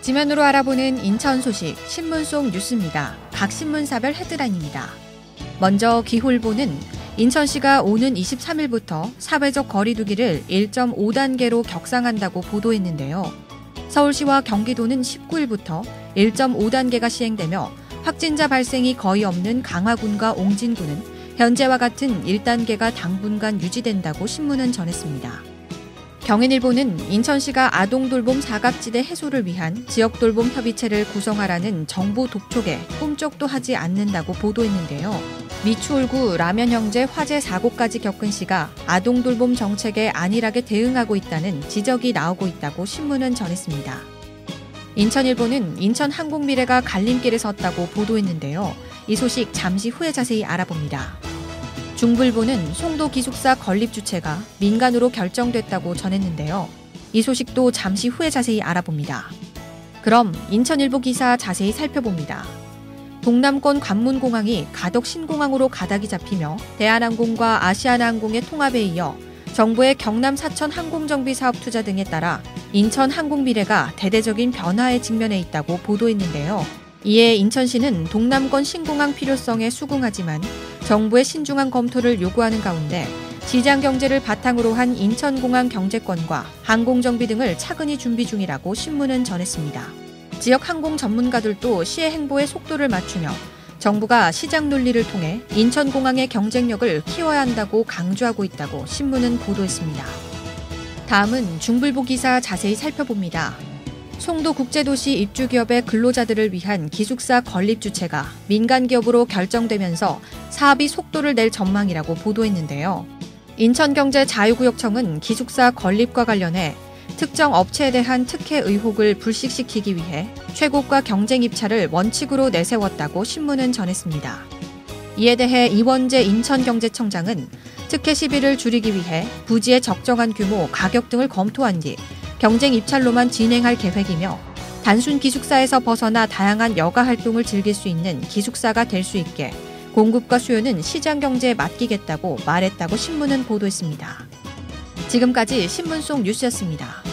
지면으로 알아보는 인천 소식 신문 속 뉴스입니다. 각 신문사별 헤드라인입니다. 먼저 기홀보는 인천시가 오는 23일부터 사회적 거리 두기를 1.5단계로 격상한다고 보도했는데요. 서울시와 경기도는 19일부터 1.5단계가 시행되며 확진자 발생이 거의 없는 강화군과 옹진군은 현재와 같은 1단계가 당분간 유지된다고 신문은 전했습니다. 경인일보는 인천시가 아동돌봄 사각지대 해소를 위한 지역돌봄 협의체를 구성하라는 정부 독촉에 꿈쩍도 하지 않는다고 보도했는데요. 미추홀구 라면형제 화재 사고까지 겪은 시가 아동돌봄 정책에 안일하게 대응하고 있다는 지적이 나오고 있다고 신문은 전했습니다. 인천일보는 인천항공미래가 갈림길에 섰다고 보도했는데요. 이 소식 잠시 후에 자세히 알아봅니다. 중부일보는 송도 기숙사 건립 주체가 민간으로 결정됐다고 전했는데요. 이 소식도 잠시 후에 자세히 알아봅니다. 그럼 인천일보 기사 자세히 살펴봅니다. 동남권 관문공항이 가덕 신공항으로 가닥이 잡히며 대한항공과 아시아나항공의 통합에 이어 정부의 경남 사천 항공정비 사업 투자 등에 따라 인천 항공미래가 대대적인 변화에 직면해 있다고 보도했는데요. 이에 인천시는 동남권 신공항 필요성에 수긍하지만 정부의 신중한 검토를 요구하는 가운데 시장 경제를 바탕으로 한 인천공항 경제권과 항공정비 등을 차근히 준비 중이라고 신문은 전했습니다. 지역 항공 전문가들도 시의 행보에 속도를 맞추며 정부가 시장 논리를 통해 인천공항의 경쟁력을 키워야 한다고 강조하고 있다고 신문은 보도했습니다. 다음은 중불보 기사 자세히 살펴봅니다. 송도 국제도시 입주기업의 근로자들을 위한 기숙사 건립 주체가 민간기업으로 결정되면서 사업이 속도를 낼 전망이라고 보도했는데요. 인천경제자유구역청은 기숙사 건립과 관련해 특정 업체에 대한 특혜 의혹을 불식시키기 위해 최고가 경쟁 입찰을 원칙으로 내세웠다고 신문은 전했습니다. 이에 대해 이원재 인천경제청장은 특혜 시비를 줄이기 위해 부지의 적정한 규모, 가격 등을 검토한 뒤 경쟁 입찰로만 진행할 계획이며 단순 기숙사에서 벗어나 다양한 여가 활동을 즐길 수 있는 기숙사가 될 수 있게 공급과 수요는 시장 경제에 맡기겠다고 말했다고 신문은 보도했습니다. 지금까지 신문 속 뉴스였습니다.